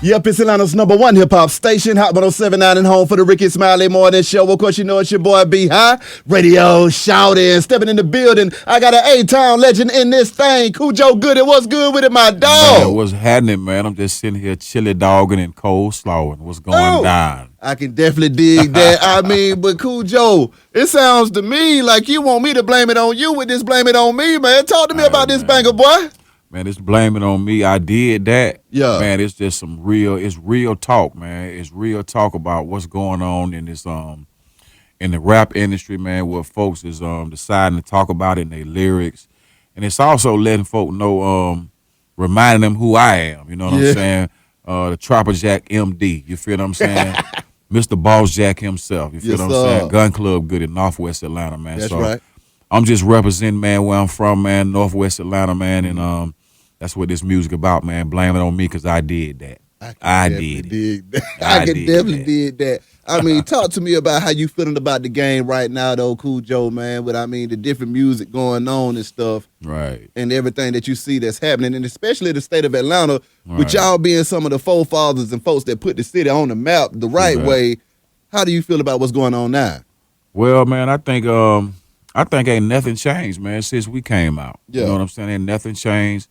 Yep, it's Atlanta's #1 hip-hop station, Hot 107.9 and home for the Ricky Smiley Morning Show. Of course, you know it's your boy B-High. Radio shouting, stepping in the building. I got an A-Town legend in this thing. Khujo Goodie, what's good with it, my dog? Man, what's happening, man? I'm just sitting here chili dogging and cold slawing. What's going down? I can definitely dig that. I mean, but Khujo, it sounds to me like you want me to blame it on you with this blame it on me, man. Talk to me about this banger, boy. Man, it's blaming on me. I did that. Yeah. Man, it's just it's real talk, man. It's real talk about what's going on in this in the rap industry, man, where folks is deciding to talk about it in their lyrics. And it's also letting folk know, reminding them who I am. You know what I'm saying? The Lumberjack MD. You feel what I'm saying? Mr. Boss Jack himself. You feel what I'm saying? Gun Club Good in Northwest Atlanta, man. That's right. I'm just representing, man, where I'm from, man, Northwest Atlanta, man, and that's what this music about, man. Blame it on me because I did that. I did that. I can definitely did that. I mean, talk to me about how you feeling about the game right now, though, Khujo, man. With the different music going on and stuff, right, and everything that you see that's happening, and especially the state of Atlanta, with y'all being some of the forefathers and folks that put the city on the map the right way. How do you feel about what's going on now? Well, man, I think ain't nothing changed, man, since we came out. Yeah. You know what I'm saying? Ain't nothing changed.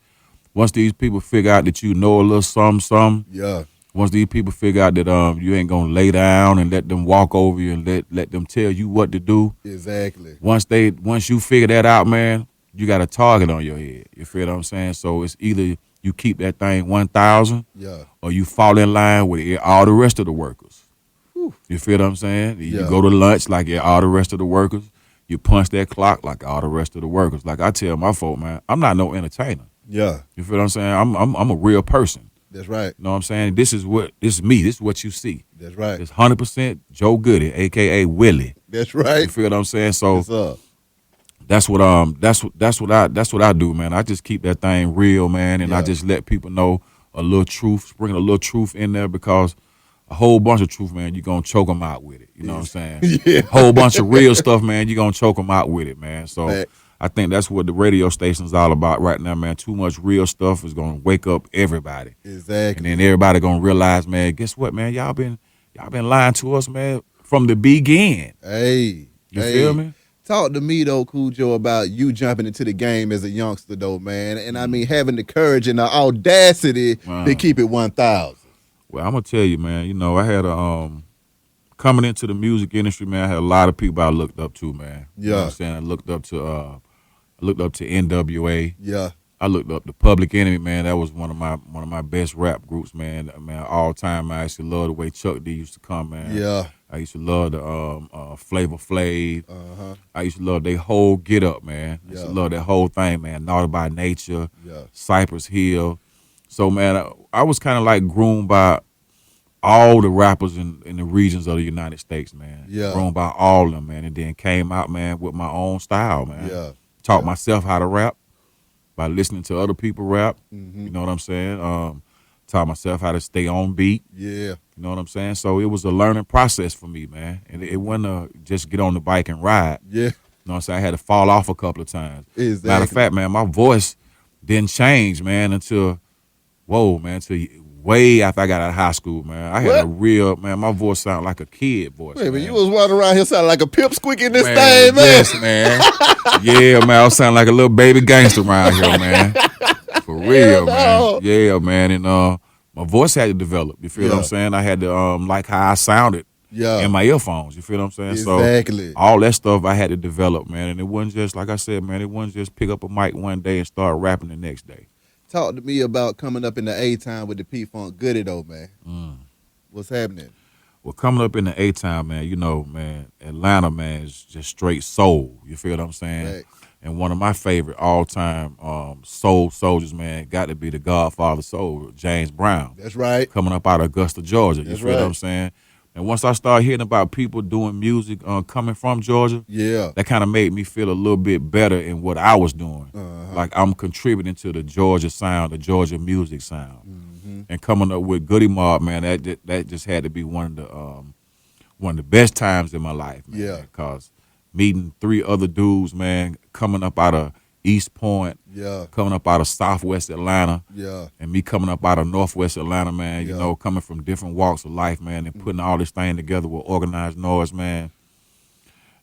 Once these people figure out that you know a little something, yeah. Once these people figure out that you ain't gonna lay down and let them walk over you and let them tell you what to do. Exactly. Once you figure that out, man, you got a target on your head. You feel what I'm saying? So it's either you keep that thing 1,000, or you fall in line with all the rest of the workers. Whew. You feel what I'm saying? You go to lunch like all the rest of the workers. You punch that clock like all the rest of the workers. Like I tell my folk, man, I'm not no entertainer. Yeah. You feel what I'm saying? I'm a real person. That's right. You know what I'm saying? This is me. This is what you see. That's right. It's 100% Joe Goodie, aka Willie. That's right. You feel what I'm saying? So that's what I do, man. I just keep that thing real, man, and I just let people know a little truth, bring a little truth in there because a whole bunch of truth, man, you're going to choke them out with it. You know what I'm saying? Yeah. Whole bunch of real stuff, man, you're going to choke them out with it, man. So I think that's what the radio station's all about right now, man. Too much real stuff is going to wake up everybody. Exactly. And then everybody going to realize, man, guess what, man? Y'all been lying to us, man, from the beginning. Hey. You feel me? Talk to me, though, Khujo, about you jumping into the game as a youngster, though, man. And having the courage and the audacity to keep it 1,000. Well, I'm going to tell you, man, you know, I had coming into the music industry, man, I had a lot of people I looked up to, man. You know what I'm saying? I looked up to NWA. Yeah. I looked up to Public Enemy, man. That was one of my best rap groups, man. All time. I used to love the way Chuck D used to come, man. Yeah. I used to love the Flavor Flav. I used to love their whole get up, man. I used to love that whole thing, man. Naughty by Nature, Cypress Hill. So, man, I was kind of like groomed by all the rappers in the regions of the United States, man. Yeah. Groomed by all of them, man. And then came out, man, with my own style, man. Yeah. Taught myself how to rap by listening to other people rap. You know what I'm saying? Taught myself how to stay on beat. Yeah. You know what I'm saying? So it was a learning process for me, man. And it wasn't just get on the bike and ride. Yeah. You know what I'm saying? I had to fall off a couple of times. Exactly. Matter of fact, man, my voice didn't change, man, until way after I got out of high school, man. I had my voice sounded like a kid voice. Wait, but you was walking around here sounding like a pipsqueak in this thing, man. Yes, man. Yeah, man, I was sounding like a little baby gangster around here, man. For real, man. Yeah, man. And my voice had to develop. You feel what I'm saying? I had to like how I sounded in my earphones. You feel what I'm saying? Exactly. So all that stuff I had to develop, man. And it wasn't just, like I said, man, it wasn't just pick up a mic one day and start rapping the next day. Talk to me about coming up in the A-Time with the P-Funk Goodie, though, man. What's happening? Well, coming up in the A-Time, man, you know, man, Atlanta, man, is just straight soul. You feel what I'm saying? Right. And one of my favorite all-time soul soldiers, man, got to be the Godfather Soul, James Brown. That's right. Coming up out of Augusta, Georgia. You That's feel what I'm saying? And once I started hearing about people doing music coming from Georgia, that kind of made me feel a little bit better in what I was doing. Like I'm contributing to the Georgia sound, the Georgia music sound. And coming up with Goodie Mob, man, that just had to be one of the best times in my life, man. Yeah. Because meeting 3 other dudes, man, coming up out of East Point, Yeah. coming up out of Southwest Atlanta, Yeah. and me coming up out of Northwest Atlanta, man. You Yeah. know, coming from different walks of life, man, and putting all this thing together with organized noise, man.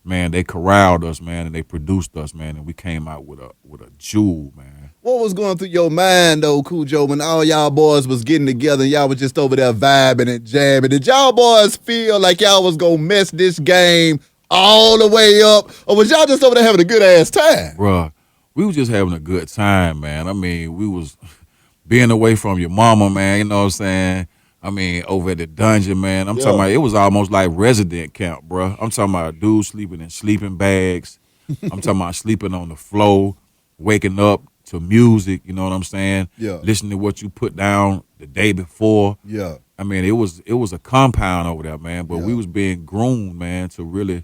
Man, they corralled us, man, and they produced us, man, and we came out with a jewel, man. What was going through your mind though, Khujo, when all y'all boys was getting together and y'all was just over there vibing and jamming? Did y'all boys feel like y'all was gonna mess this game all the way up, or was y'all just over there having a good ass time? Bruh, we was just having a good time, man. I mean, we was being away from your mama, man, you know what I'm saying? I mean, over at the dungeon, man. I'm talking about, it was almost like resident camp, bruh. I'm talking about dudes sleeping in sleeping bags. I'm talking about sleeping on the floor, waking up to music, you know what I'm saying? Yeah. Listening to what you put down the day before. Yeah. I mean, it was a compound over there, man. But Yeah. we was being groomed, man, to really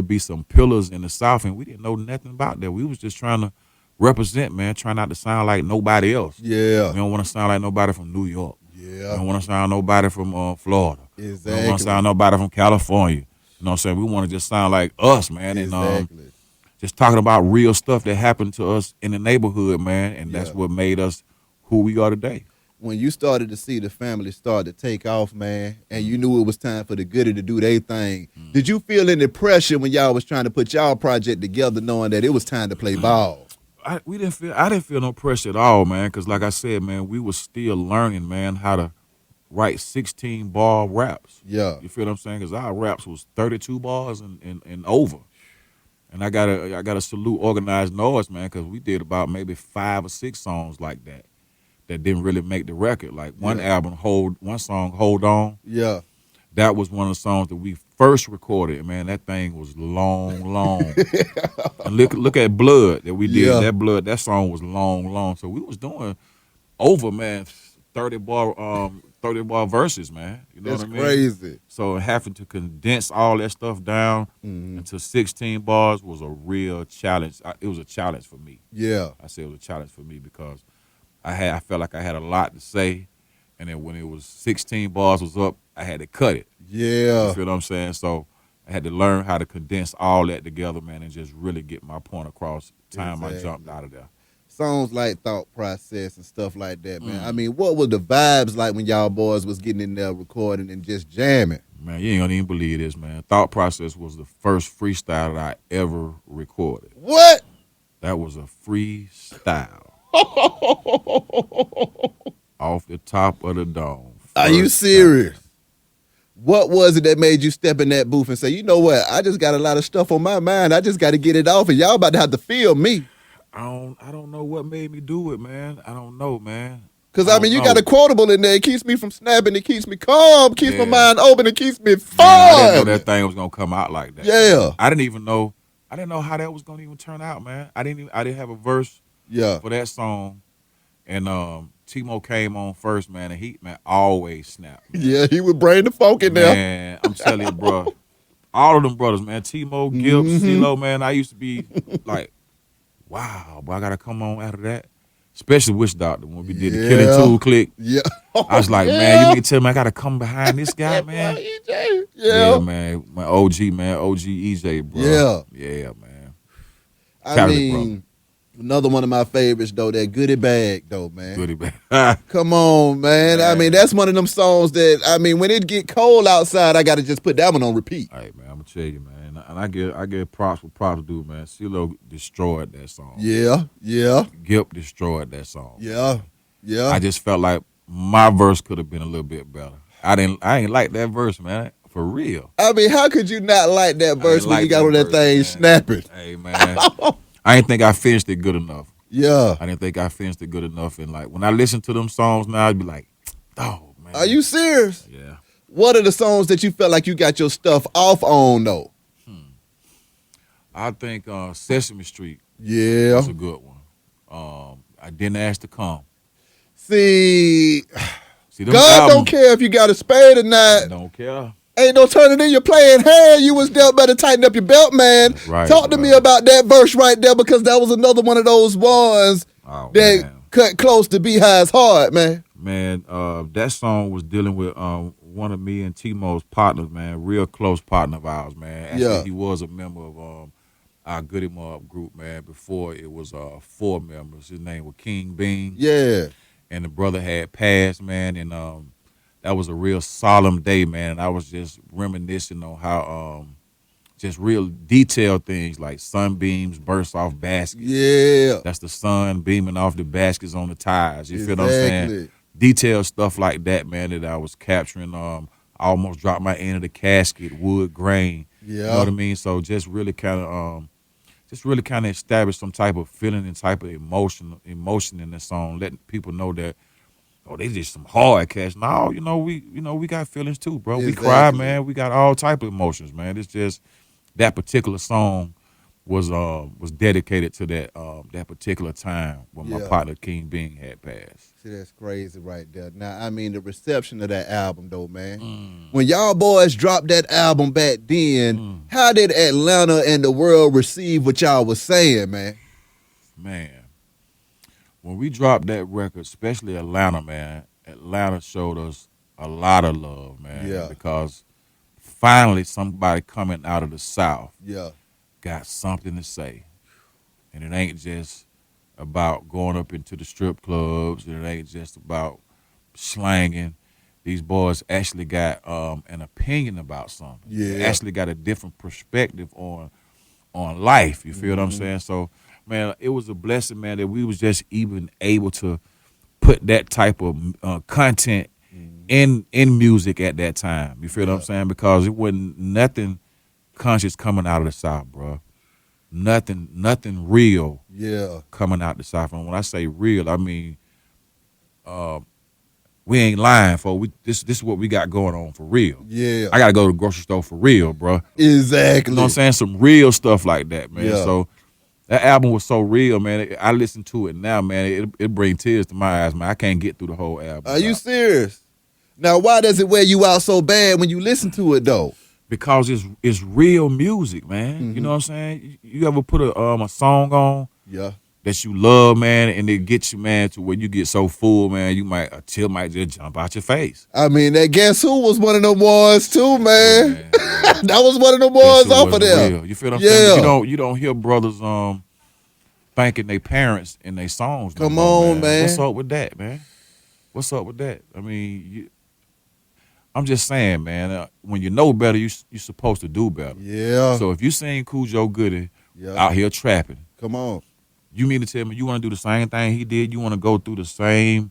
be some pillars in the South, and we didn't know nothing about that. We was just trying to represent, man, trying not to sound like nobody else. Yeah. We don't want to sound like nobody from New York. We Yeah. don't want to sound nobody from Florida. We don't want Exactly. to sound nobody from California. You know what I'm saying? We want to just sound like us, man. And Exactly. just talking about real stuff that happened to us in the neighborhood, man. And that's Yeah. what made us who we are today. When you started to see the family start to take off, man, and you knew it was time for the Goodie to do their thing, did you feel any pressure when y'all was trying to put y'all project together, knowing that it was time to play ball? I didn't feel no pressure at all, man, because like I said, man, we was still learning, man, how to write 16 bar raps. Yeah. You feel what I'm saying? Because our raps was 32 bars and over. And I gotta salute Organized Noise, man, because we did about maybe 5 or 6 songs like that didn't really make the record. Like one song, Hold On. Yeah. That was one of the songs that we first recorded, man. That thing was long. And look at Blood that we did. Yeah. That song was long. So we was doing over, man, 30 bar verses, man. You know That's what I mean? crazy. So having to condense all that stuff down into 16 bars was a real challenge. It was a challenge for me. Yeah. I say it was a challenge for me because I felt like I had a lot to say, and then when it was 16 bars was up, I had to cut it. Yeah. You feel what I'm saying? So I had to learn how to condense all that together, man, and just really get my point across the time I jumped out of there. Songs like Thought Process and stuff like that, man. I mean, what were the vibes like when y'all boys was getting in there recording and just jamming? Man, you ain't gonna even believe this, man. Thought Process was the first freestyle that I ever recorded. What? That was a freestyle. Off the top of the dome. Are you First serious? What was it that made you step in that booth and say, you know what? I just got a lot of stuff on my mind. I just got to get it off, and y'all about to have to feel me. I don't know what made me do it, man. I don't know, man. Because, I mean, you got a quotable in there. It keeps me from snapping. It keeps me calm. Keeps my mind open. It keeps me fun. I didn't know that thing was going to come out like that. Yeah. I didn't know how that was going to even turn out, man. I didn't have a verse for that song. And Timo came on first, man, and he, man, always snapped. Man. Yeah, he would bring the funk in there. Man, I'm telling you, bro. All of them brothers, man. Timo, Gibbs, CeeLo, man. I used to be like, wow, boy, I got to come on out of that. Especially Witch Doctor when we did the Killing Tool click. Yeah. I was like, man, you mean to tell me I got to come behind this guy, man? EJ. Yeah, man. My OG, man. OG EJ, bro. Yeah. Yeah, man. I mean, another one of my favorites, though, that Goodie Bag, though, man. Goodie Bag. Come on, man. I mean, that's one of them songs that, I mean, when it get cold outside, I got to just put that one on repeat. Hey, man, I'm going to tell you, man. And I give props for props due, man. CeeLo destroyed that song. Yeah. Gip destroyed that song. Yeah. I just felt like my verse could have been a little bit better. I ain't like that verse, man. For real. I mean, how could you not like that verse when you got on that thing man. snapping? Hey, man. I didn't think I finished it good enough. Yeah. I didn't think I finished it good enough. And like when I listen to them songs now, I'd be like, oh, man. Are you serious? Yeah. What are the songs that you felt like you got your stuff off on, though? I think Sesame Street Yeah. was a good one. I Didn't Ask to Come. See, them God don't care if you got a spade or not. Don't care. Ain't no turning in your playing hand. You was dealt better tighten up your belt, man. Right, Talk to me about that verse right there, because that was another one of those ones that cut close to Beehive's heart, man. Man, that song was dealing with one of me and Timo's partners, man, real close partner of ours, man. Actually, he was a member of our Goodie Mob group, man. Before it was 4 members. His name was King Bean, Yeah. and the brother had passed, man. And that was a real solemn day, man. And I was just reminiscing on how just real detailed things like sunbeams burst off baskets. Yeah. That's the sun beaming off the baskets on the tires. You feel what I'm saying? Exactly. Detailed stuff like that, man, that I was capturing. I almost dropped my end of the casket, wood grain. You know what I Yeah. mean? So just really kind of establish some type of feeling and type of emotion in the song, letting people know that, oh, they just some hard cats. No, we got feelings too, bro. We cry, Exactly. man. We got all type of emotions, man. It's just that particular song was dedicated to that particular time when my Yeah. partner King Bean had passed. See, that's crazy right there. Now, I mean, the reception of that album, though, man. Mm. When y'all boys dropped that album back then, how did Atlanta and the world receive what y'all was saying, man? Man, when we dropped that record, especially Atlanta, man, Atlanta showed us a lot of love, man. Yeah. Because finally somebody coming out of the South Yeah. got something to say. And it ain't just about going up into the strip clubs. It ain't just about slanging. These boys actually got an opinion about something. They Yeah. actually got a different perspective on life. You feel what I'm saying? So, man, it was a blessing, man, that we was just even able to put that type of content in music at that time. You feel what I'm saying? Because it wasn't nothing conscious coming out of the South, bro. Nothing real Yeah. coming out the South. And when I say real, I mean we ain't lying, for this is what we got going on for real. Yeah. I gotta go to the grocery store for real, bro. Exactly. You know what I'm saying? Some real stuff like that, man. Yeah. So that album was so real, man. I listen to it now, man. It brings tears to my eyes, man. I can't get through the whole album. Are you dog. serious? Now, why does it wear you out so bad when you listen to it, though? Because it's real music, man. You know what I'm saying? You ever put a song on Yeah. that you love, man, and it gets you, man, to where you get so full, man, a tear might just jump out your face. I mean, that Guess Who was one of them ones, too, man. Man, That was one of them that ones shit off of wasn't there. real. You feel what I'm Yeah. saying? You don't hear brothers thanking their parents in their songs. no Come more, on, man. What's up with that, man? What's up with that? I mean, I'm just saying, man. When you know better, you're supposed to do better. Yeah. So if you seen Khujo Goodie Yeah. out here trapping, Come on. you mean to tell me you want to do the same thing he did? You want to go through the same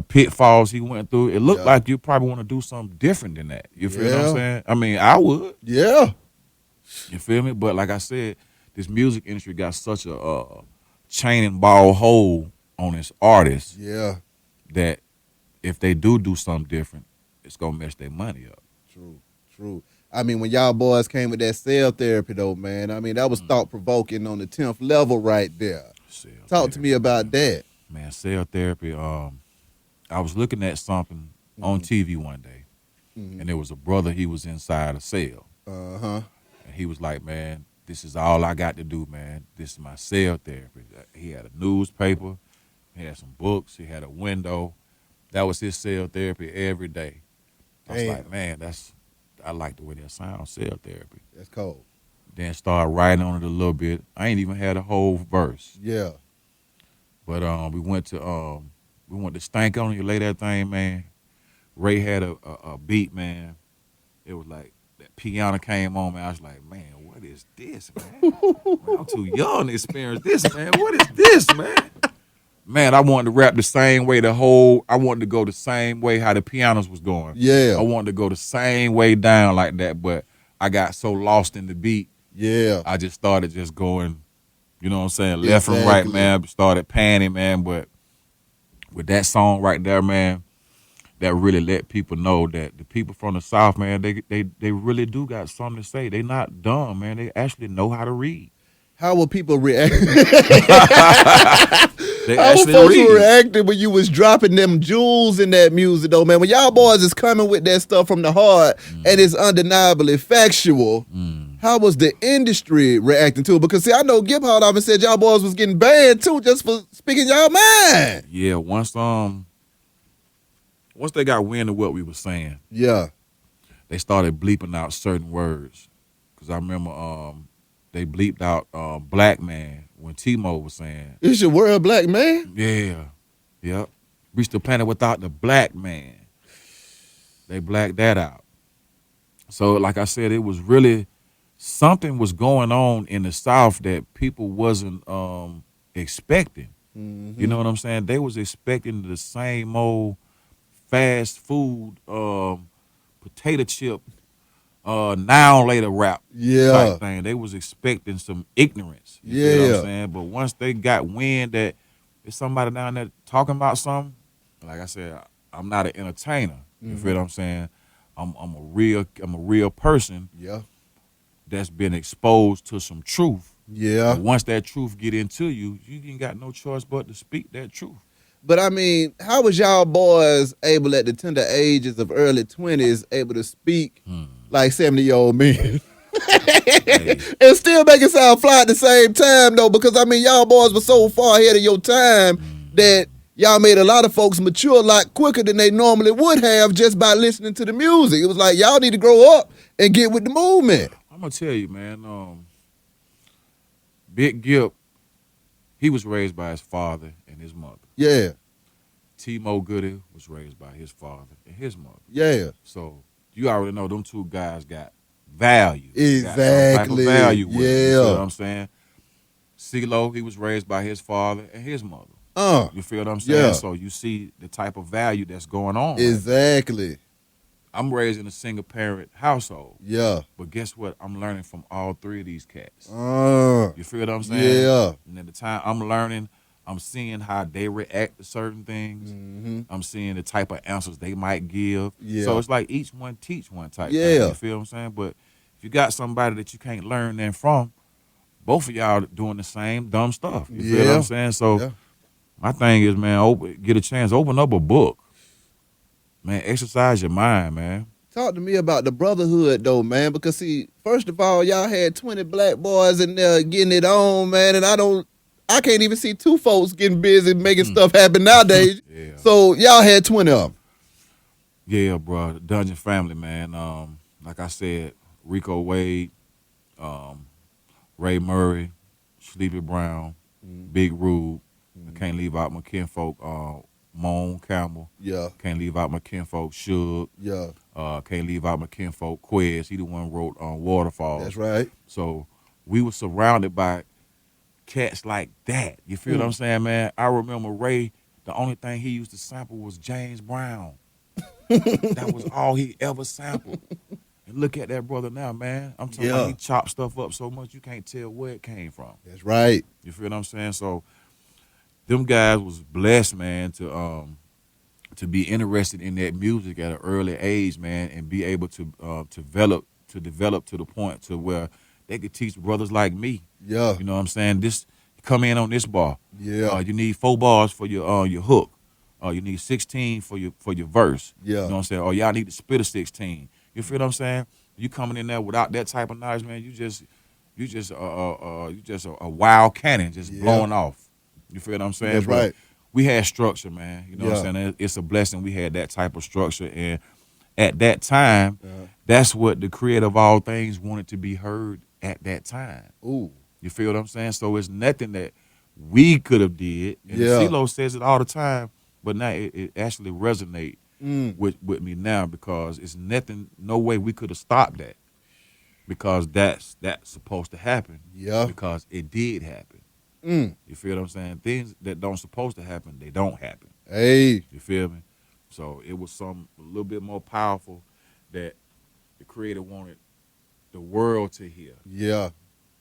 pitfalls he went through? It looked Yeah. like you probably want to do something different than that. You feel what Yeah. I'm saying? I mean, I would. Yeah. You feel me? But like I said, this music industry got such a chain and ball hold on its artists Yeah. that if they do something different, it's gonna mess their money up. True. True. I mean, when y'all boys came with that cell therapy, though, man, I mean, that was thought-provoking on the 10th level right there. Cell Talk to me therapy, about that. man. Cell therapy. I was looking at something on TV one day, and there was a brother. He was inside a cell, Uh-huh. and he was like, "Man, this is all I got to do, man. This is my cell therapy." He had a newspaper, he had some books, he had a window. That was his cell therapy every day. I was Damn. like, man, I like the way that sounds, cell therapy. That's cold. Then started writing on it a little bit. I ain't even had a whole verse. Yeah. But we went to Stank on You, lay that thing, man. Ray had a beat, man. It was like that piano came on, man. I was like, man, what is this, man? Man, I'm too young to experience this, man. What is this, man? Man, I wanted to rap the same way I wanted to go the same way how the pianos was going. Yeah. I wanted to go the same way down like that, but I got so lost in the beat, Yeah. I just started just going, you know what I'm saying, left and right, Exactly. man. Started panning, man. But with that song right there, man, that really let people know that the people from the South, man, they really do got something to say. They not dumb, man. They actually know how to read. How will people react? They How were actually folks read. reacting when you was dropping them jewels in that music, though, man? When y'all boys is coming with that stuff from the heart and it's undeniably factual, how was the industry reacting to it? Because, see, I know Gip Hall often said y'all boys was getting banned, too, just for speaking y'all mind. Yeah, once they got wind of what we were saying, Yeah. they started bleeping out certain words. Cause I remember they bleeped out black man when T-Mo was saying, It's your world, black man. yeah, yep, reach the planet without the black man. They blacked that out. So like I said, it was really something was going on in the South that people wasn't expecting. Mm-hmm. You know what I'm saying? They was expecting the same old fast food potato chip now later rap type thing. They was expecting some ignorance. You feel what I'm saying? But once they got wind that there's somebody down there talking about something, like I said, I'm not an entertainer. You feel what I'm saying? I'm a real person. Yeah. That's been exposed to some truth. Yeah. And once that truth get into you, you ain't got no choice but to speak that truth. But I mean, how was y'all boys able at the tender ages of early 20s able to speak like 70-year-old men? Hey. And still make it sound fly at the same time, though, because I mean, y'all boys were so far ahead of your time that y'all made a lot of folks mature a lot quicker than they normally would have just by listening to the music. It was like, y'all need to grow up and get with the movement. I'm gonna tell you, man. Big Gip, he was raised by his father and his mother. Yeah. T-Mo Goodie was raised by his father and his mother. Yeah. So you already know them two guys got value. Exactly. Got some type of value with them, you Yeah. feel what I'm saying? CeeLo, he was raised by his father and his mother. You feel what I'm saying? Yeah. So you see the type of value that's going on. Exactly. I'm raised in a single parent household. Yeah. But guess what? I'm learning from all three of these cats. You feel what I'm saying? Yeah. And at the time I'm learning, I'm seeing how they react to certain things. I'm seeing the type of answers they might give. Yeah. So it's like each one teach one type Yeah. thing. You feel what I'm saying? But if you got somebody that you can't learn that from, both of y'all doing the same dumb stuff. You feel what I'm saying? So my thing is, man, get a chance, open up a book. Man, exercise your mind, man. Talk to me about the brotherhood, though, man, because, see, first of all, y'all had 20 black boys in there getting it on, man, and I can't even see two folks getting busy making stuff happen nowadays. Yeah. So y'all had 20 of them. Yeah, bro, the Dungeon family, man. Like I said, Rico Wade, Ray Murray, Sleepy Brown, Big Rube. I can't leave out my kinfolk, Moan Campbell. Yeah. Can't leave out my kinfolk, Suge. Yeah. Can't leave out my kinfolk, Quez. He the one who wrote Waterfalls. That's right. So we were surrounded by cats like that. You feel what I'm saying, man? I remember Ray, the only thing he used to sample was James Brown. That was all he ever sampled. And look at that brother now, man. I'm talking about he chopped stuff up so much you can't tell where it came from. That's right. You feel what I'm saying? So them guys was blessed, man, to be interested in that music at an early age, man, and be able to develop to the point to where they could teach brothers like me. Yeah. You know what I'm saying? This come in on this bar. Yeah. You need 4 bars for your hook. You need 16 for your verse. Yeah. You know what I'm saying? Or y'all need to spit a 16. You feel what I'm saying? You coming in there without that type of knowledge, man, you just a wild cannon just blowing off. You feel what I'm saying? That's right. We had structure, man. You know what I'm saying? It's a blessing we had that type of structure. And at that time, that's what the creator of all things wanted to be heard at that time. Ooh. You feel what I'm saying? So it's nothing that we could have did. And CeeLo says it all the time, but now it actually resonates with me now because it's nothing, no way we could have stopped that. Because that's supposed to happen. Yeah. Because it did happen. You feel what I'm saying? Things that don't supposed to happen, they don't happen. Hey. You feel me? So it was a little bit more powerful that the creator wanted the world to hear. Yeah.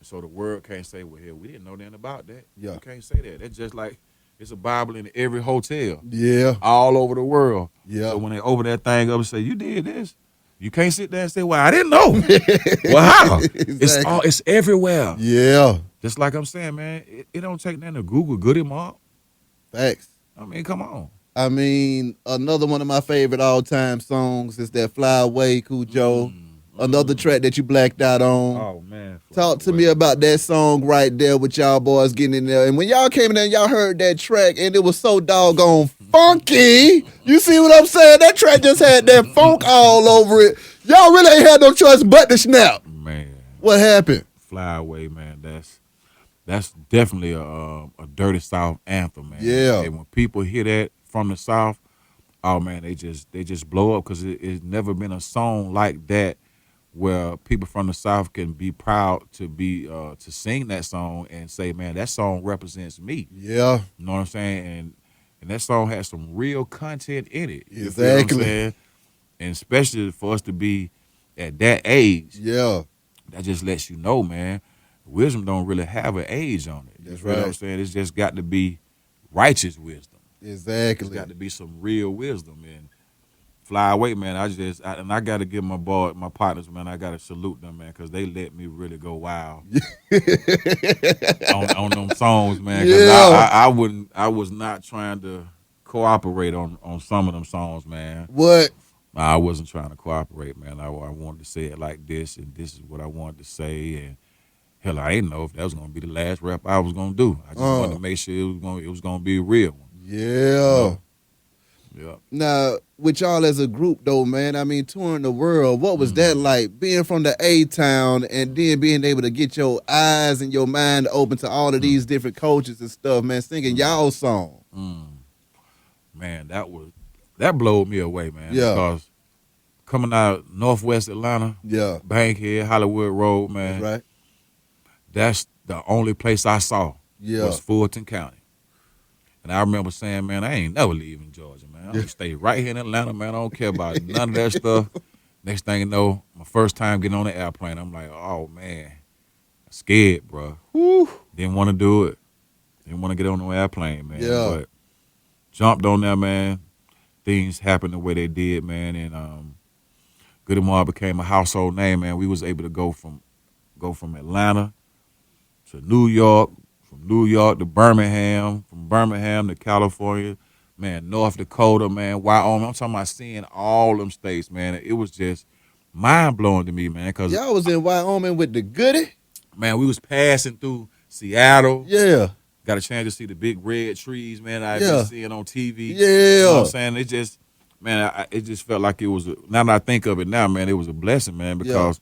So the world can't say, well, hell, we didn't know nothing about that. Yeah. You can't say that. That's just like it's a Bible in every hotel. Yeah. All over the world. Yeah. So when they open that thing up and say, you did this, you can't sit there and say, well, I didn't know. Well, how? Exactly. It's everywhere. Yeah. Just like I'm saying, man, it don't take nothing to Google Goodie Mob. Facts. I mean, come on. I mean, another one of my favorite all-time songs is that Fly Away, Khujo. Another track that you blacked out on. Oh, man. Talk to me about that song right there with y'all boys getting in there. And when y'all came in there and y'all heard that track and it was so doggone funky, you see what I'm saying? That track just had that funk all over it. Y'all really ain't had no choice but to snap. Man. What happened? Fly Away, man. That's definitely a dirty South anthem, man. Yeah. And when people hear that from the South, oh man, they just blow up because it's never been a song like that where people from the South can be proud to be to sing that song and say, man, that song represents me. Yeah. You know what I'm saying? And that song has some real content in it. You feel Exactly. what I'm saying? And especially for us to be at that age, Yeah. that just lets you know, man, wisdom don't really have an age on it. That's You know what I'm right. saying? It's just got to be righteous wisdom. Exactly. It's got to be some real wisdom. And Fly Away, man, I got to give my partners, man, I got to salute them, man, because they let me really go wild on them songs, man. Because Yeah. I was not trying to cooperate on some of them songs, man. What? I wasn't trying to cooperate, man. I wanted to say it like this, and this is what I wanted to say, and hell, I didn't know if that was gonna be the last rap I was gonna do. I just wanted to make sure it was gonna be a real one. Yeah. Yeah. Now, with y'all as a group, though, man, I mean, touring the world, what was that like? Being from the A-Town and then being able to get your eyes and your mind open to all of these different cultures and stuff, man, singing y'all song. Man, that blowed me away, man. Yeah. Because coming out Northwest Atlanta, Yeah. Bankhead, Hollywood Road, man, Right? that's the only place I saw Yeah. was Fulton County. And I remember saying, man, I ain't never leaving Georgia, man. I'm gonna stay right here in Atlanta, man. I don't care about none of that stuff. Next thing you know, my first time getting on the airplane, I'm like, oh man, I'm scared, bro. Woo. Didn't want to do it. Didn't want to get on the airplane, man. Yeah. But jumped on there, man. Things happened the way they did, man. And Goodie Mob became a household name, man. We was able to go from Atlanta to New York, from New York to Birmingham, from Birmingham to California, man, North Dakota, man, Wyoming. I'm talking about seeing all them states, man. It was just mind blowing to me, man. Cause Y'all was in Wyoming with the Goodie? man, we was passing through Seattle. Yeah. Got a chance to see the big red trees, man. I've Yeah. been seeing on TV. Yeah. You know what I'm saying? It just, man, it just felt like it was, now that I think of it now, man, it was a blessing, man, because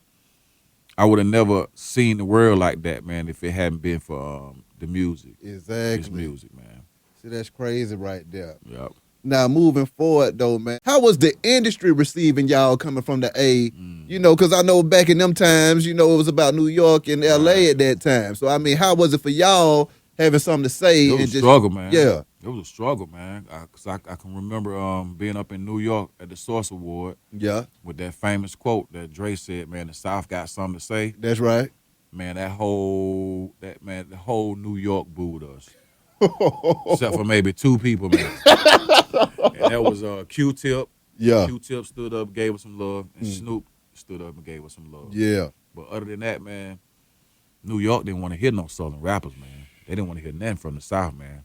I would have never seen the world like that, man, if it hadn't been for the music. Exactly. This music, man. See, that's crazy right there. Yep. Now, moving forward, though, man, how was the industry receiving y'all coming from the A? You know, because I know back in them times, you know, it was about New York and L.A. at that time. So, I mean, how was it for y'all having something to say? It was a struggle, man. Yeah. It was a struggle, man. Because I can remember being up in New York at the Source Award Yeah, with that famous quote that Dre said, man, the South got something to say. that's right. Man, the whole New York booed us. Except for maybe two people, man. And that was Q-Tip. Yeah, Q-Tip stood up, gave us some love, and Snoop stood up and gave us some love. yeah. But other than that, man, New York didn't want to hear no Southern rappers, man. They didn't want to hear nothing from the South, man.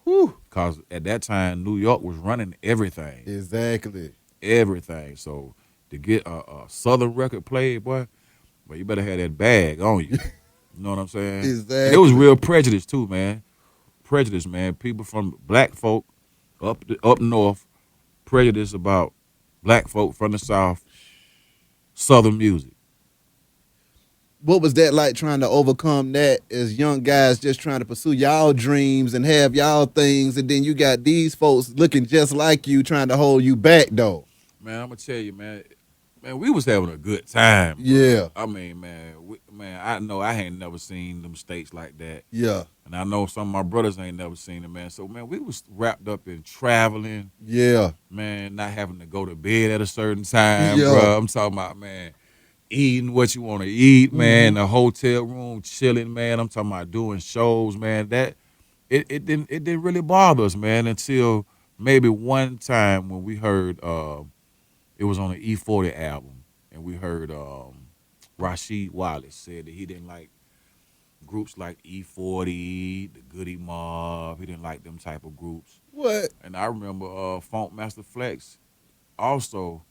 Whew. Because at that time, New York was running everything. Exactly. Everything. So to get a Southern record played, boy, well, you better have that bag on you. You know what I'm saying? Exactly. And it was real prejudice, too, man. Prejudice, man. People from black folk up north, prejudice about black folk from the South, Southern music. What was that like trying to overcome that as young guys just trying to pursue y'all dreams and have y'all things, and then you got these folks looking just like you trying to hold you back, though? Man, I'm going to tell you, man, we was having a good time. Bro. Yeah. I mean, man, I know I ain't never seen them states like that. Yeah. And I know some of my brothers ain't never seen it, man. So, man, we was wrapped up in traveling, Yeah. man, not having to go to bed at a certain time, Yeah. bro. I'm talking about, man, eating what you want to eat, man, the hotel room, chilling, man. I'm talking about doing shows, man. That it didn't really bother us, man, until maybe one time when we heard it was on the E40 album, and we heard Rasheed Wallace said that he didn't like groups like E40, the Goodie Mob. He didn't like them type of groups. What? And I remember Funk Master Flex also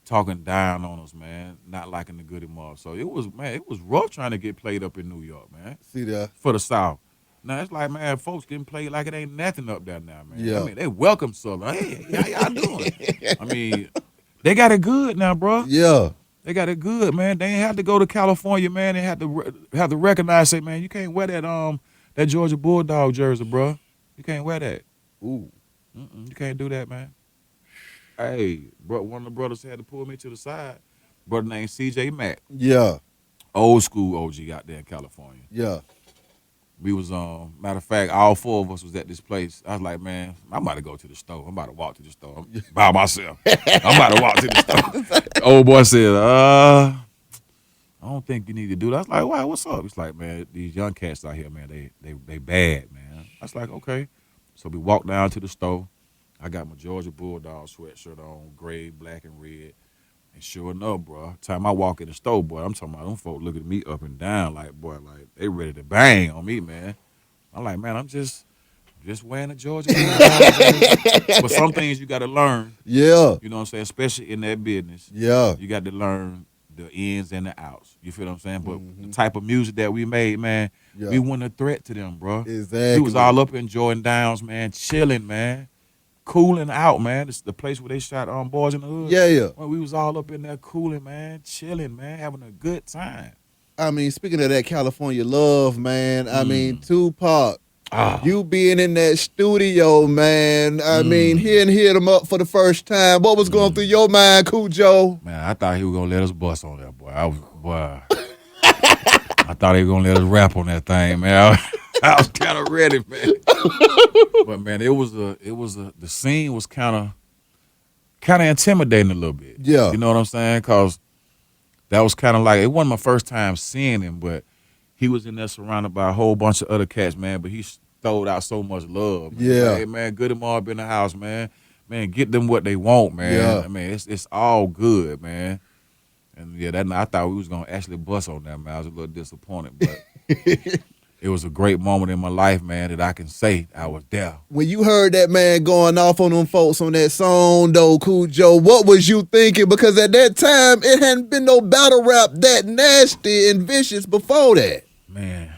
talking down on us, man, not liking the Goodie Mob. So it was rough trying to get played up in New York, man, See that? for the South. Now, it's like, man, folks getting played like it ain't nothing up there now, man. Yeah. I mean, they welcome Southern. Hey, how y'all doing? I mean, they got it good now, bro. Yeah. They got it good, man. They ain't have to go to California, man. They have to recognize, say, man, you can't wear that Georgia Bulldog jersey, bro. You can't wear that. Ooh. You can't do that, man. Hey, bro, one of the brothers had to pull me to the side. Brother named CJ Mack, Yeah. old school OG out there in California. Yeah. We was matter of fact, all four of us was at this place. I was like, man, I'm about to go to the store. I'm about to walk to the store by myself. I'm about to walk to the store. The old boy said, I don't think you need to do that. I was like, wow, what's up? It's like, man, these young cats out here, man, they bad, man. I was like, okay. So we walked down to the store. I got my Georgia Bulldog sweatshirt on, gray, black, and red. And sure enough, bro, time I walk in the store, boy, I'm talking about them folk looking at me up and down like, boy, like they ready to bang on me, man. I'm like, man, I'm just wearing a Georgia Bulldog, man. But some things you got to learn. Yeah. You know what I'm saying? Especially in that business. Yeah. You got to learn the ins and the outs. You feel what I'm saying? But the type of music that we made, man, we weren't a threat to them, bro. Exactly. We was all up in Jordan Downs, man, chilling, man. Cooling out, man. It's the place where they shot Boys in the Hood. Yeah, yeah. Well, we was all up in there cooling, man, chilling, man, having a good time. I mean, speaking of that California love, man, I mean, Tupac, you being in that studio, man, I mean, hearing them up for the first time, what was going through your mind, Khujo? Man, I thought he was gonna let us bust on that, boy. I thought he was gonna let us rap on that thing, man. I was kind of ready, man. But man, the scene was kind of intimidating a little bit. Yeah. You know what I'm saying? Cause that was kind of like, it wasn't my first time seeing him, but he was in there surrounded by a whole bunch of other cats, man. But he stowed out so much love. Man. Yeah. Like, hey man, Goodie Mob in the house, man. Man, get them what they want, man. Yeah. I mean, it's all good, man. And yeah, that night I thought we was gonna actually bust on that, man. I was a little disappointed, but it was a great moment in my life, man, that I can say I was there. When you heard that man going off on them folks on that song, though, Khujo, what was you thinking? Because at that time, it hadn't been no battle rap that nasty and vicious before that. Man,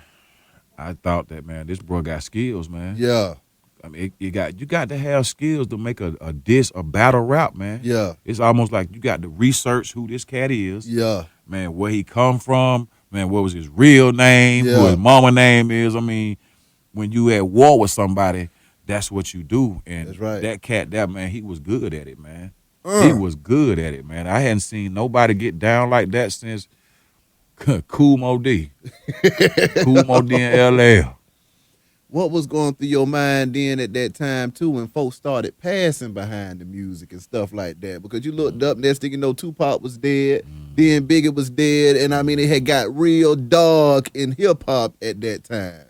I thought that, man, this bro got skills, man. Yeah. I mean, you got to have skills to make a battle rap, man. Yeah. It's almost like you got to research who this cat is. Yeah. Man, where he come from. Man, what was his real name? Yeah. Who his mama name is? I mean, when you at war with somebody, that's what you do. And That's right. that cat, that man, he was good at it, man. He was good at it, man. I hadn't seen nobody get down like that since Cool Mo D. Cool Mo D and LL. What was going through your mind then at that time, too, when folks started passing behind the music and stuff like that? Because you looked up, next thing you know, Tupac was dead, then Biggie was dead, and I mean, it had got real dark in hip-hop at that time.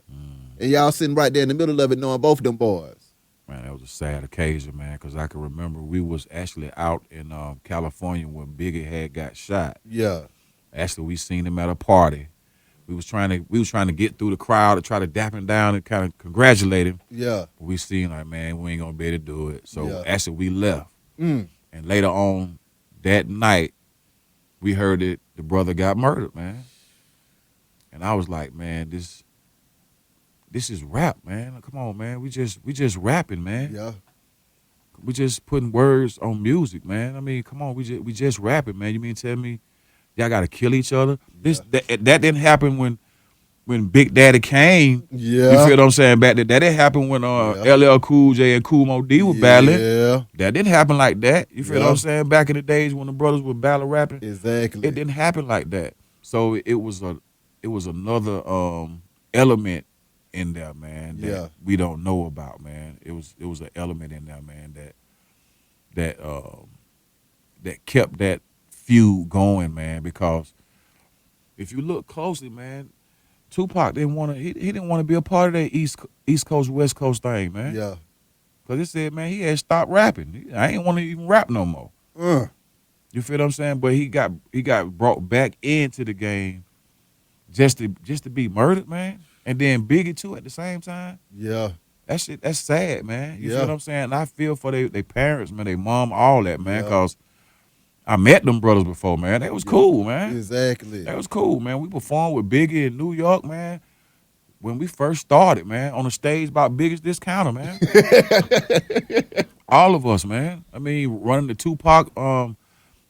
And y'all sitting right there in the middle of it knowing both of them boys. Man, that was a sad occasion, man, because I can remember we was actually out in California when Biggie had got shot. Yeah. Actually, we seen him at a party. We was trying to get through the crowd to try to dap him down and kind of congratulate him. Yeah. But we seen like, man, we ain't gonna be able to do it. So Yeah. actually we left. And later on that night, we heard that the brother got murdered, man. And I was like, man, this is rap, man. Come on, man. We just rapping, man. Yeah. We just putting words on music, man. I mean, come on, we just rapping, man. You mean tell me y'all gotta kill each other? That didn't happen when Big Daddy came. Yeah. You feel what I'm saying? Back then, that didn't happen when LL Cool J and Kool Mo D were battling. Yeah. That didn't happen like that. You feel what I'm saying? Back in the days when the brothers were battle rapping, Exactly. it didn't happen like that. So it was another element in there, man, that we don't know about, man. It was an element in there, man, that kept that feud going, man, because if you look closely, man, Tupac didn't want to. He didn't want to be a part of that East Coast West Coast thing, man. Yeah. Cause he said, man, he had stopped rapping. I ain't want to even rap no more. You feel what I'm saying? But he got brought back into the game just to be murdered, man. And then Biggie too at the same time. Yeah. That shit, that's sad, man. You Yeah. feel what I'm saying? And I feel for their parents, man, their mom, all that, man, Yeah. cause I met them brothers before, man. They was cool, man. Exactly. That was cool, man. We performed with Biggie in New York, man. When we first started, man, on the stage about Biggest Discounter, man. All of us, man. I mean, running the Tupac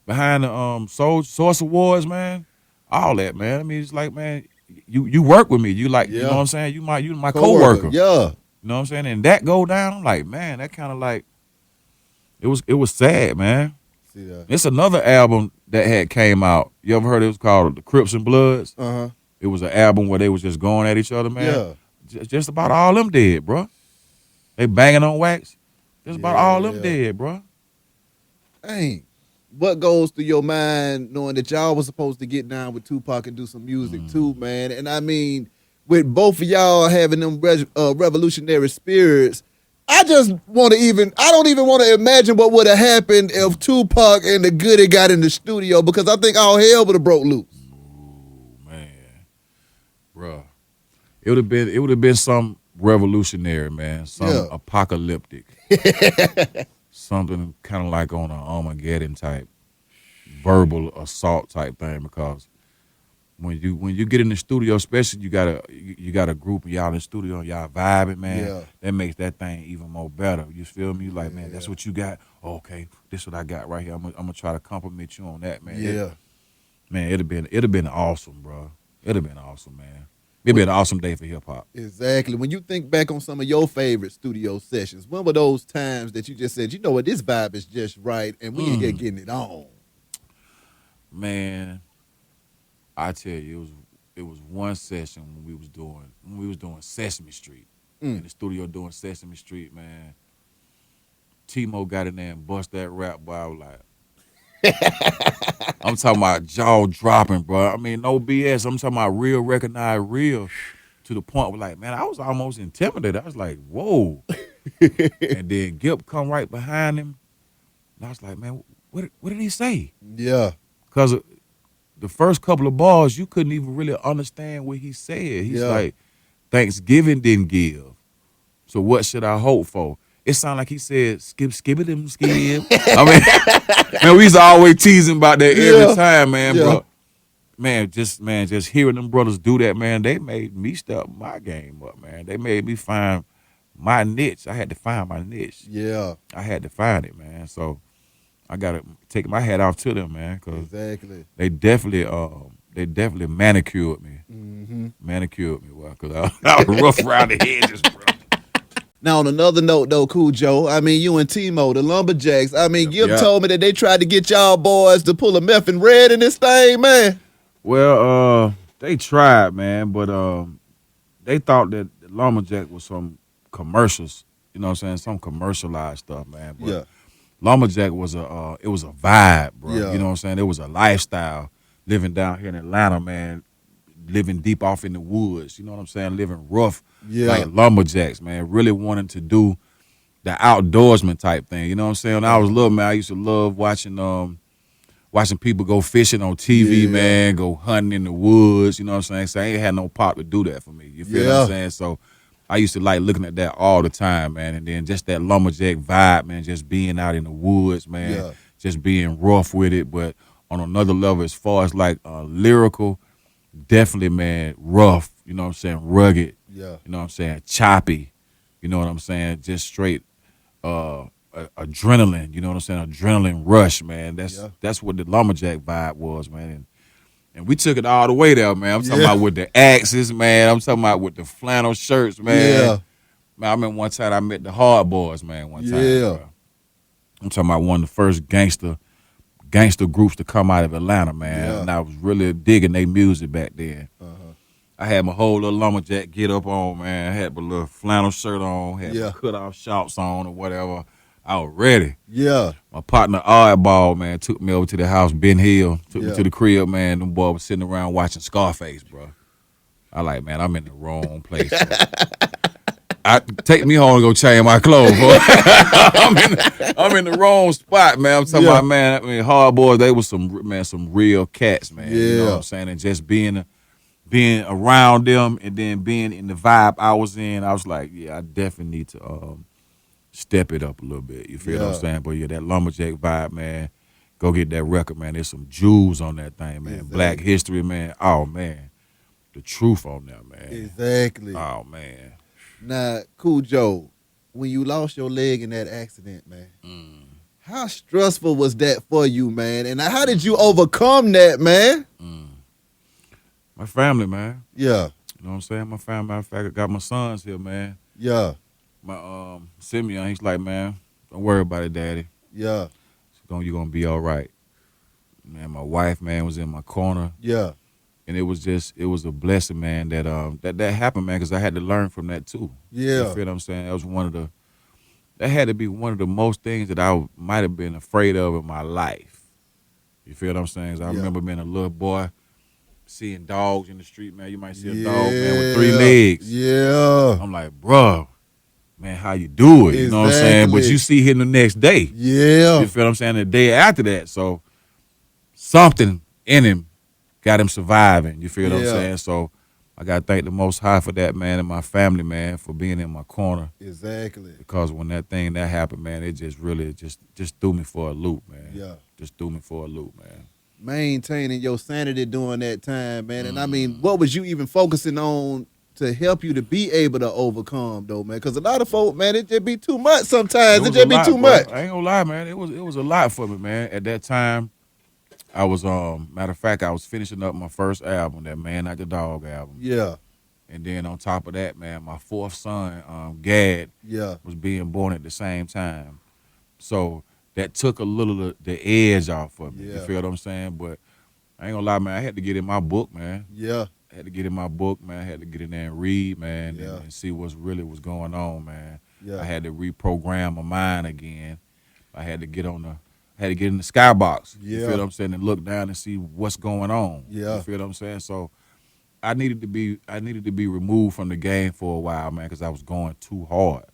behind the Source Awards, man. All that, man. I mean, it's like, man, you work with me. You like, you know what I'm saying? You my coworker. Yeah. You know what I'm saying? And that go down, I'm like, man, that kind of like it was sad, man. See that? It's another album that had came out. You ever heard it? It was called The Crips and Bloods. Uh-huh. It was an album where they was just going at each other, man. Yeah. Just about all them dead, bro. They banging on wax. Just about all them dead, bro. Dang. What goes through your mind knowing that y'all was supposed to get down with Tupac and do some music too, man? And I mean, with both of y'all having them revolutionary spirits, I don't even want to imagine what would have happened if Tupac and the Goodie got in the studio, because I think all hell would have broke loose. Ooh, man. Bruh. It would have been some revolutionary, man. Some apocalyptic. Something kind of like on an Armageddon type verbal assault type thing, because when you get in the studio, especially you got a group of y'all in the studio and y'all vibing, man. Yeah. That makes that thing even more better. You feel me? Like, man, that's what you got. Oh, okay, this is what I got right here. I'm gonna try to compliment you on that, man. Yeah. It'd have been awesome, bro. It'd have been awesome, man. It'd been an awesome day for hip hop. Exactly. When you think back on some of your favorite studio sessions, when were those times that you just said, you know what, this vibe is just right and we ain't getting it on? Man, I tell you, it was one session when we was doing Sesame Street. In the studio doing Sesame Street, man. T-Mo got in there and bust that rap, boy. I was like, I'm talking about jaw dropping, bro. I mean, no BS. I'm talking about real, recognized real, to the point where, like, man, I was almost intimidated. I was like, whoa. And then Gip come right behind him. And I was like, man, what did he say? Yeah. Because the first couple of bars, you couldn't even really understand what he said. He's like, Thanksgiving didn't give. So what should I hope for? It sounded like he said, skip it, skip. I mean, man, we used to always teasing about that every time, man. But just hearing them brothers do that, man, they made me step my game up, man. They made me find my niche. I had to find my niche. Yeah. I had to find it, man. So I gotta take my hat off to them, man, because they definitely manicured me. Manicured me, well, because I was rough around the edges, bro. Now, on another note, though, Khujo, I mean, you and T-Mo, the Lumberjacks, I mean, Gip told me that they tried to get y'all boys to pull a meth and red in this thing, man. Well, they tried, man, but they thought that the Lumberjack was some commercials, you know what I'm saying, some commercialized stuff, man. But Lumberjack was a vibe, bro. Yeah. You know what I'm saying? It was a lifestyle living down here in Atlanta, man. Living deep off in the woods, you know what I'm saying? Living rough like Lumberjacks, man. Really wanting to do the outdoorsman type thing, you know what I'm saying? When I was little, man, I used to love watching people go fishing on TV, man, go hunting in the woods, you know what I'm saying? So I ain't had no pop to do that for me, you feel what I'm saying? So I used to like looking at that all the time, man. And then just that Lumberjack vibe, man, just being out in the woods, man, just being rough with it. But on another level, as far as like lyrical, definitely, man, rough, you know what I'm saying, rugged, you know what I'm saying, choppy, you know what I'm saying, just straight adrenaline, you know what I'm saying, adrenaline rush, man. That's what the Lumberjack vibe was, man. And we took it all the way there, man. I'm talking about with the axes, man. I'm talking about with the flannel shirts, man. Man, I remember one time I met the Hard Boys, man, one time. Bro. I'm talking about one of the first gangster groups to come out of Atlanta, man. And I was really digging their music back then. I had my whole little Lumberjack get up on, man. I had my little flannel shirt on, had my cut-off shorts on or whatever. I was ready. My partner, Oddball, man, took me over to the house, Ben Hill, took me to the crib, man. Them boys was sitting around watching Scarface, bro. I like, man, I'm in the wrong place. Take me home and go change my clothes, boy. I'm in the wrong spot, man. I'm talking about, man, I mean, Hard Boys, they was some real cats, man. You know what I'm saying? And just being around them and then being in the vibe I was in, I was like, I definitely need to step it up a little bit. You feel what I'm saying? But that Lumberjack vibe, man, go get that record, man. There's some jewels on that thing, man. Black history, man. Oh, man. The truth on that, man. Oh, man. Now, Khujo, when you lost your leg in that accident, man, How stressful was that for you, man? And how did you overcome that, man? My family, man. Yeah, You know what I'm saying? My family. Matter of fact, I got my sons here, man. yeah, My Simeon, he's like, man, don't worry about it, Daddy. yeah, You're gonna be all right. Man, my wife, man, was in my corner. yeah, And it was a blessing, man, that happened, man, because I had to learn from that too. yeah. You feel what I'm saying? That had to be one of the most things that I might have been afraid of in my life. You feel what I'm saying? 'Cause I remember being a little boy, seeing dogs in the street, man. You might see a dog, man, with 3 legs. Yeah. I'm like, bruh, man, how you do it? You know what I'm saying? But you see him the next day. Yeah. You feel what I'm saying? The day after that. So something in him got him surviving. You feel what I'm saying? So I got to thank the Most High for that, man, and my family, man, for being in my corner. Exactly. Because when that happened, man, it just really just threw me for a loop, man. Yeah. Just threw me for a loop, man. Maintaining your sanity during that time, man. And I mean, what was you even focusing on to help you to be able to overcome, though, man? Because a lot of folk, man, it just be too much sometimes. It just be too much. I ain't gonna lie, man. It was a lot for me, man. At that time, I was matter of fact, I was finishing up my first album, that Man Not the Dog album. Yeah. And then on top of that, man, my fourth son, Gad, Yeah. was being born at the same time. So that took a little of the edge off of me. Yeah. You feel what I'm saying? But I ain't gonna lie, man. I had to get in my book, man. Yeah. I had to get in my book, man. I had to get in there and read, man, Yeah. and see what's really was going on, man. Yeah. I had to reprogram my mind again. I had to get in the skybox. Yeah. You feel what I'm saying? And look down and see what's going on. Yeah. You feel what I'm saying? So I needed to be removed from the game for a while, man, because I was going too hard.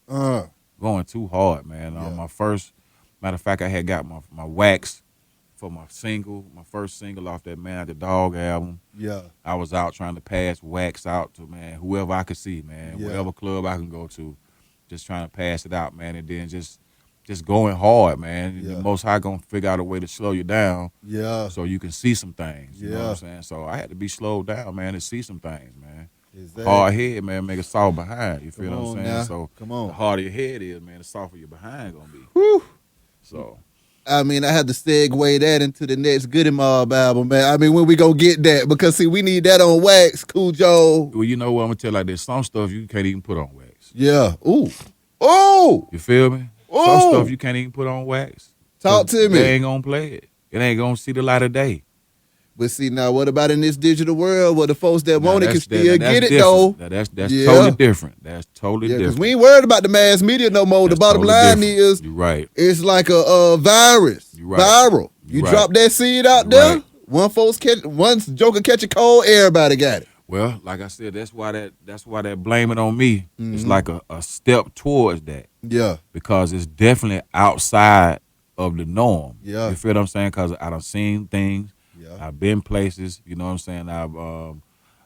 Going too hard, man. Yeah. Matter of fact, I had got my wax for my first single off that Man the Dog album. Yeah. I was out trying to pass wax out to, man, whoever I could see, man, Yeah. whatever club I can go to, just trying to pass it out, man, and then just going hard, man. Yeah. The Most High gonna figure out a way to slow you down Yeah. so you can see some things. You know what Yeah. I'm saying? So I had to be slowed down, man, to see some things, man. Exactly. Hard head, man, make a soft behind. You feel Come what I'm on saying? now. So Come on. the harder your head is, man, the softer your behind gonna be. Whew. So I mean, I had to segue that into the next Goodie Mob album, man. I mean, when we gonna get that? Because, see, we need that on wax, Khujo. well, you know what I'm gonna tell you, like this, some stuff you can't even put on wax. Yeah. Ooh. Ooh. You feel me? Ooh. Some stuff you can't even put on wax. Talk to me. They ain't gonna play it. It ain't gonna see the light of day. But see, now, what about in this digital world where the folks that Now, want it can that's- still that's get it, different. though? Now, that's Yeah. totally different. That's totally Yeah, because different. we ain't worried about the mass media no more. That's the bottom totally line different. is You're right. it's like a virus. You right. Viral. You You right. drop that seed out You there, right. one joker catch a cold, everybody got it. Well, like I said, that's why that blame it on me is Mm-hmm. like a step towards that, Yeah. because it's definitely outside of the norm. Yeah. You feel what I'm saying? Because I done seen things. Yeah. I've been places. You know what I'm saying?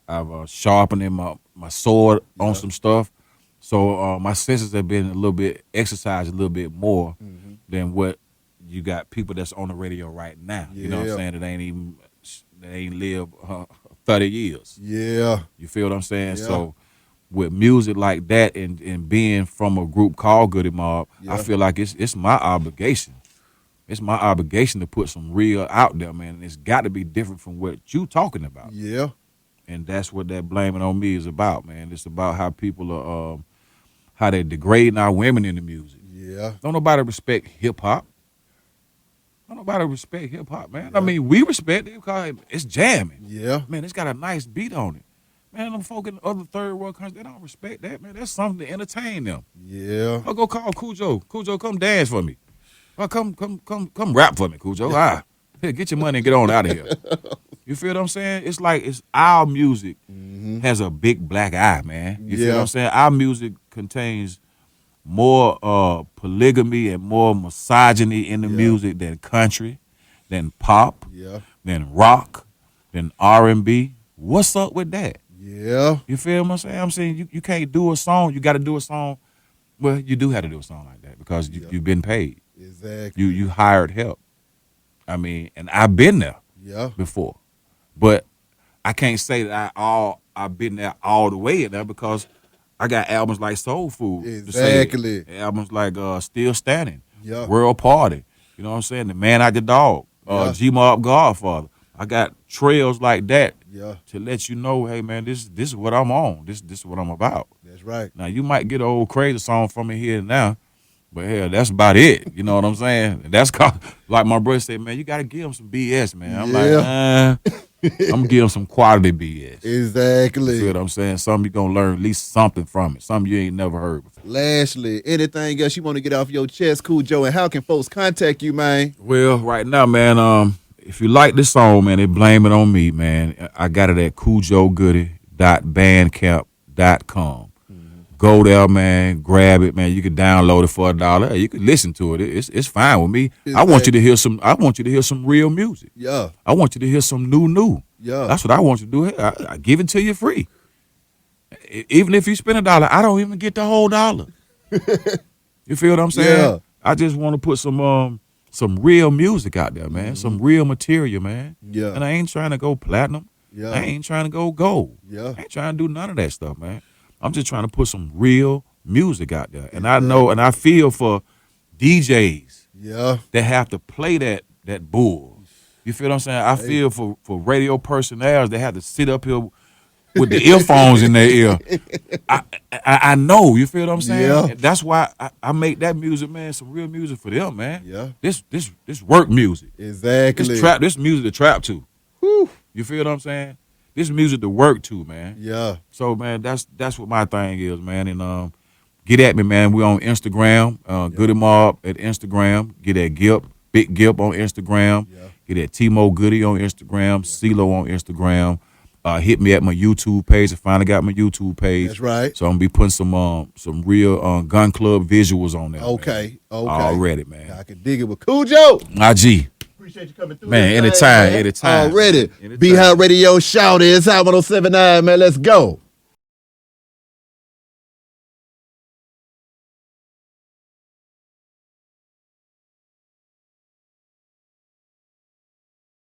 I've sharpened my sword Yeah. on some stuff. So my senses have been a little bit exercised a little bit more Mm-hmm. than what you got people that's on the radio right now. You know what Yeah. I'm saying? That ain't live 30 years. Yeah. You feel what I'm saying? Yeah. So with music like that and being from a group called Goodie Mob, Yeah. I feel like it's my obligation. It's my obligation to put some real out there, man. And it's got to be different from what you talking about. Yeah. And that's what that blaming on me is about, man. It's about how people are, how they degrading our women in the music. Yeah. Don't nobody respect hip hop. Don't nobody respect hip hop, man. Yeah. I mean, we respect it because it's jamming. Yeah. Man, it's got a nice beat on it. Man, them folk in other third world countries, they don't respect that, man. That's something to entertain them. Yeah. I'll go call Khujo. Khujo, come dance for me. Or come rap for me, Khujo. Here, get your money and get on out of here. You feel what I'm saying? It's like it's our music has a big black eye, man. You feel what Yeah. I'm saying? Our music contains more polygamy and more misogyny in the Yeah. music than country, than pop, Yeah. than rock, than R&B. What's up with that? Yeah. You feel what I'm saying? I'm saying you can't do a song. You got to do a song. Well, you do have to do a song like that because Yeah. you've been paid. Exactly. You hired help. I mean, and I've been there Yeah. before, but I can't say that I've been there all the way in there because I got albums like Soul Food, to say that. Exactly. Albums like Still Standing, Yeah. World Party. You know what I'm saying? The Man Out the Dog, G Mob Godfather. I got trails like that to let you know, hey man, this is what I'm on. This is what I'm about. That's right. Now you might get an old crazy song from me here and now, but hell, that's about it. You know what I'm saying? And that's called, like my brother said, man, you got to give him some BS, man. I'm like, I'm gonna give him some quality BS. Exactly. You see what I'm saying? Something you gonna learn at least something from it. Something you ain't never heard before. Lastly, anything else you want to get off your chest, Khujo, and how can folks contact you, man? Well, right now, man, if you like this song, man, they blame it on me, man. I got it at khujogoodie.bandcamp.com. Go there, man. Grab it, man. You can download it for $1. You can listen to it. It's fine with me. I want you to hear some. I want you to hear some real music. Yeah. I want you to hear some new. Yeah. That's what I want you to do. I give it to you free. Even if you spend $1, I don't even get the whole $1. You feel what I'm saying? Yeah. I just want to put some real music out there, man. Some real material, man. Yeah. And I ain't trying to go platinum. Yeah. I ain't trying to go gold. Yeah. I ain't trying to do none of that stuff, man. I'm just trying to put some real music out there. And I know and I feel for DJs that have to play that bull. You feel what I'm saying? I feel for radio personnel that have to sit up here with the earphones in their ear. I know, you feel what I'm saying? Yeah. That's why I make that music, man, some real music for them, man. Yeah. This work music. Exactly. This music to trap to. Whew. You feel what I'm saying? This music to work to, man. Yeah. So, man, that's what my thing is, man. And get at me, man. We on Instagram, Goodie Mob at Instagram. Get at Gip, Big Gip on Instagram. Yeah. Get at Timo Goodie on Instagram, CeeLo on Instagram. Hit me at my YouTube page. I finally got my YouTube page. That's right. So I'm gonna be putting some real gun club visuals on there. Okay. Man. Okay. Already, man. I can dig it with Khujo. IG. Appreciate you coming through. Man, this thing, anytime. Already. Anytime. Be Hot Radio Shout is Hot 107.9, man. Let's go.